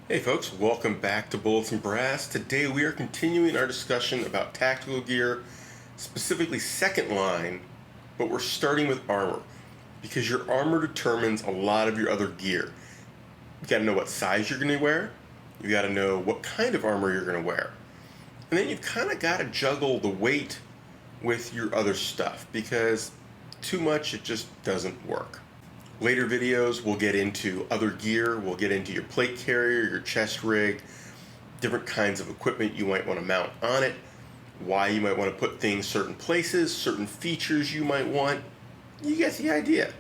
Hey folks, welcome back to Bullets and Brass. Today we are continuing our discussion about tactical gear, specifically second line, but we're starting with armor because your armor determines a lot of your other gear. You gotta know what size you're gonna wear, you gotta know what kind of armor you're gonna wear, and then you've kind of gotta juggle the weight with your other stuff because too much it just doesn't work. Later videos, we'll get into other gear, we'll get into your plate carrier, your chest rig, different kinds of equipment you might want to mount on it, why you might want to put things certain places, certain features you might want. You get the idea.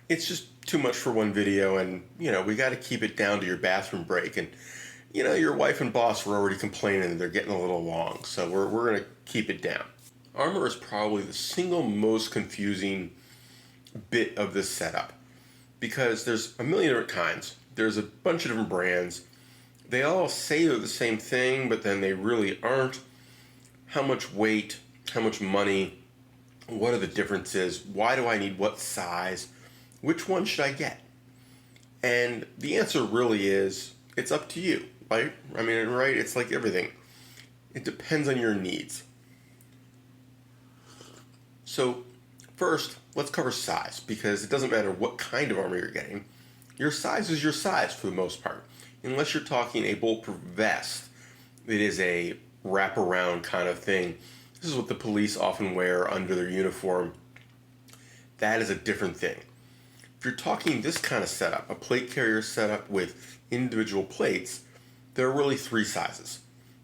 It's just too much for one video, and we got to keep it down to your bathroom break. And your wife and boss were already complaining that they're getting a little long, so we're going to keep it down. Armor is probably the single most confusing bit of this setup, because there's a million different kinds. There's a bunch of different brands. They all say they're the same thing, but then they really aren't. How much weight? How much money? What are the differences? Why do I need what size? Which one should I get? And the answer really is, it's up to you, right? I mean, right? It's like everything. It depends on your needs. So, first, let's cover size, because it doesn't matter what kind of armor you're getting. Your size is your size for the most part. Unless you're talking a bulletproof vest, it is a wraparound kind of thing. This is what the police often wear under their uniform. That is a different thing. If you're talking this kind of setup, a plate carrier setup with individual plates, there are really three sizes.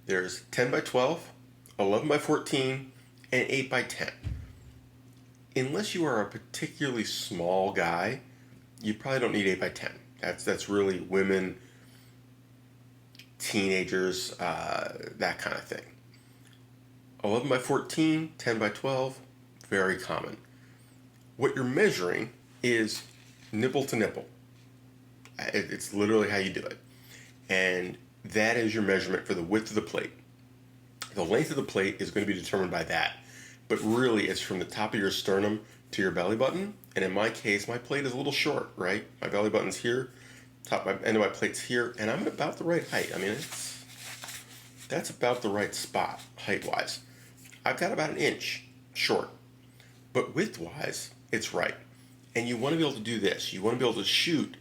There's 10 by 12, 11 by 14, and 8 by 10. Unless you are a particularly small guy, you probably don't need 8 by 10. That's really women, teenagers, that kind of thing. 11 by 14, 10 by 12, very common. What you're measuring is nipple to nipple. It's literally how you do it. And that is your measurement for the width of the plate. The length of the plate is going to be determined by that. But really, it's from the top of your sternum to your belly button. And in my case, my plate is a little short, right? My belly button's here, end of my plate's here, and I'm at about the right height. I mean, that's about the right spot, height-wise. I've got about an inch short. But width-wise, it's right. And you want to be able to do this. You want to be able to shoot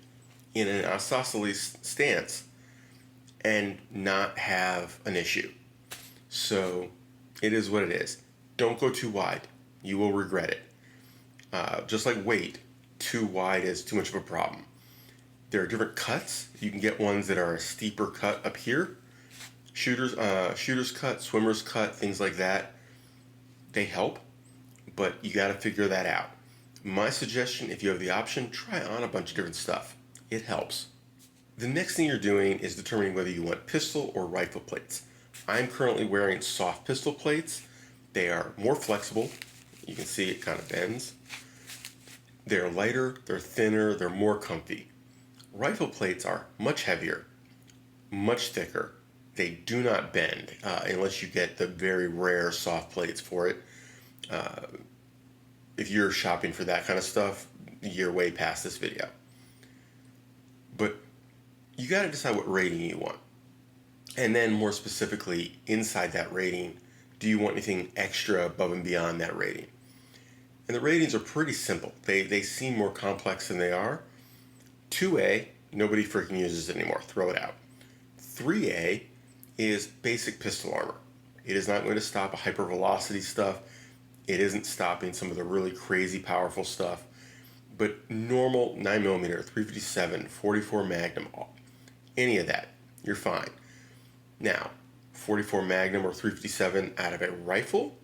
in an isosceles stance and not have an issue. So, it is what it is. Don't go too wide. You will regret it. Just like weight, too wide is too much of a problem. There are different cuts. You can get ones that are a steeper cut up here. Shooter's cut, swimmer's cut, things like that. They help, but you got to figure that out. My suggestion, if you have the option, try on a bunch of different stuff. It helps. The next thing you're doing is determining whether you want pistol or rifle plates. I'm currently wearing soft pistol plates. They are more flexible. You can see it kind of bends. They're lighter, they're thinner, they're more comfy. Rifle plates are much heavier, much thicker. They do not bend unless you get the very rare soft plates for it. If you're shopping for that kind of stuff, you're way past this video. But you got to decide what rating you want. And then more specifically, inside that rating, do you want anything extra above and beyond that rating? And the ratings are pretty simple. They seem more complex than they are. 2A, nobody freaking uses it anymore. Throw it out. 3A is basic pistol armor. It is not going to stop a hypervelocity stuff. It isn't stopping some of the really crazy powerful stuff. But normal 9mm, 357, 44 Magnum, any of that, you're fine. Now, 44 Magnum or 357 out of a rifle?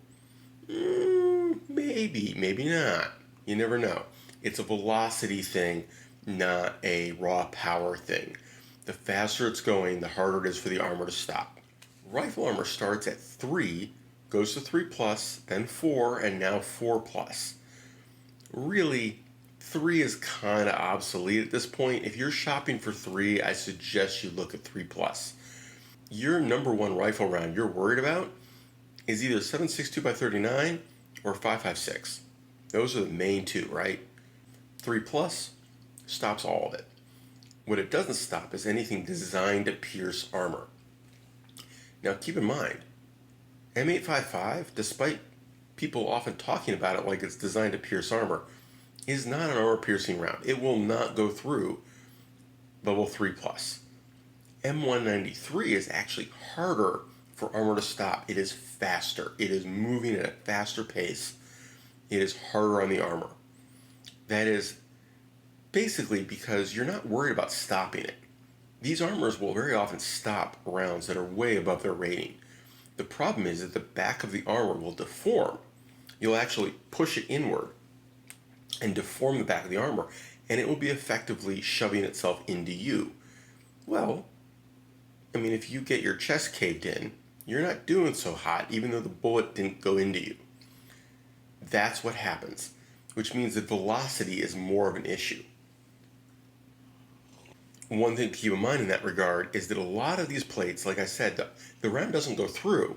Maybe not. You never know. It's a velocity thing, not a raw power thing. The faster it's going, the harder it is for the armor to stop. Rifle armor starts at 3, goes to 3+, then 4, and now 4+. Really, 3 is kind of obsolete at this point. If you're shopping for 3, I suggest you look at 3+. Your number one rifle round you're worried about is either 7.62 by 39 or 5.56. Those are the main two, right? 3+ stops all of it. What it doesn't stop is anything designed to pierce armor. Now keep in mind, M855, despite people often talking about it like it's designed to pierce armor, is not an armor piercing round. It will not go through level 3 plus. M193 is actually harder for armor to stop. It is faster. It is moving at a faster pace. It is harder on the armor. That is basically because you're not worried about stopping it. These armors will very often stop rounds that are way above their rating. The problem is that the back of the armor will deform. You'll actually push it inward and deform the back of the armor, and it will be effectively shoving itself into you. Well, I mean, if you get your chest caved in, you're not doing so hot, even though the bullet didn't go into you. That's what happens, which means that velocity is more of an issue. One thing to keep in mind in that regard is that a lot of these plates, like I said, the round doesn't go through.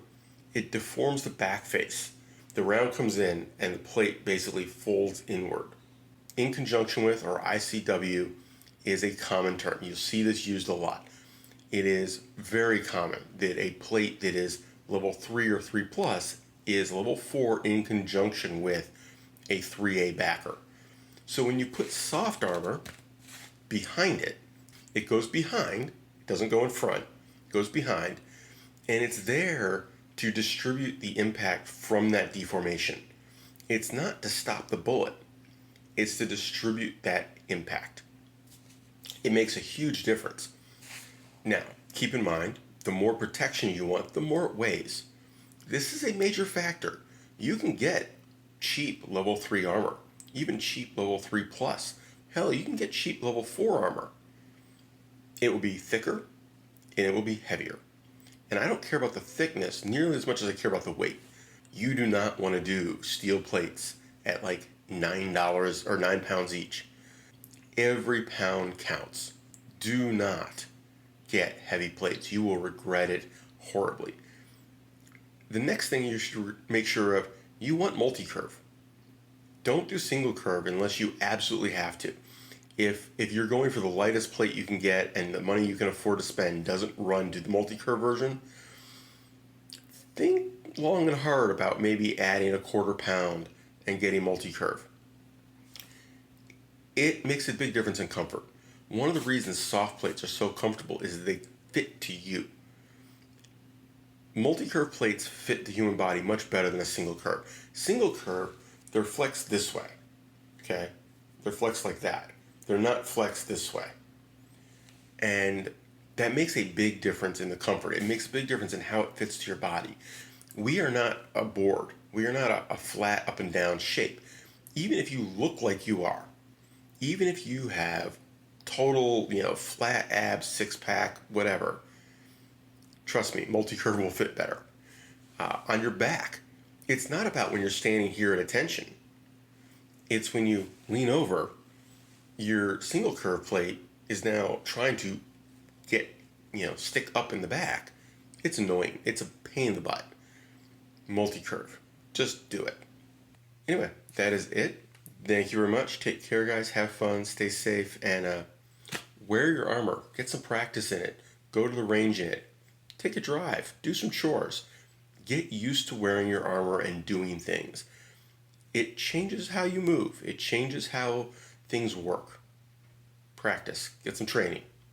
It deforms the back face. The round comes in and the plate basically folds inward. In conjunction with, or ICW, is a common term. You'll see this used a lot. It is very common that a plate that is level 3 or 3 plus is level 4 in conjunction with a 3A backer. So when you put soft armor behind it, it goes behind, it doesn't go in front, it goes behind, and it's there to distribute the impact from that deformation. It's not to stop the bullet, it's to distribute that impact. It makes a huge difference. Now, keep in mind, the more protection you want, the more it weighs. This is a major factor. You can get cheap level 3 armor, even cheap level 3 plus. Hell, you can get cheap level 4 armor. It will be thicker and it will be heavier. And I don't care about the thickness nearly as much as I care about the weight. You do not want to do steel plates at like $9 or 9 pounds each. Every pound counts. Do not get heavy plates. You will regret it horribly. The next thing you should make sure of, you want multi-curve. Don't do single curve unless you absolutely have to. If you're going for the lightest plate you can get and the money you can afford to spend doesn't run to the multi-curve version, think long and hard about maybe adding a quarter pound and getting multi-curve. It makes a big difference in comfort. One of the reasons soft plates are so comfortable is that they fit to you. Multi-curve plates fit the human body much better than a single curve. Single curve, they're flexed this way, okay? They're flexed like that. They're not flexed this way. And that makes a big difference in the comfort. It makes a big difference in how it fits to your body. We are not a board. We are not a flat up and down shape. Even if you look like you are, even if you have total, flat abs, six pack, whatever, trust me, multi-curve will fit better. On your back, it's not about when you're standing here at attention. It's when you lean over, your single curve plate is now trying to get, stick up in the back. It's annoying. It's a pain in the butt. Multi-curve. Just do it. Anyway, that is it. Thank you very much. Take care, guys. Have fun. Stay safe. And wear your armor. Get some practice in it. Go to the range in it. Take a drive. Do some chores. Get used to wearing your armor and doing things. It changes how you move. It changes how things work. Practice. Get some training.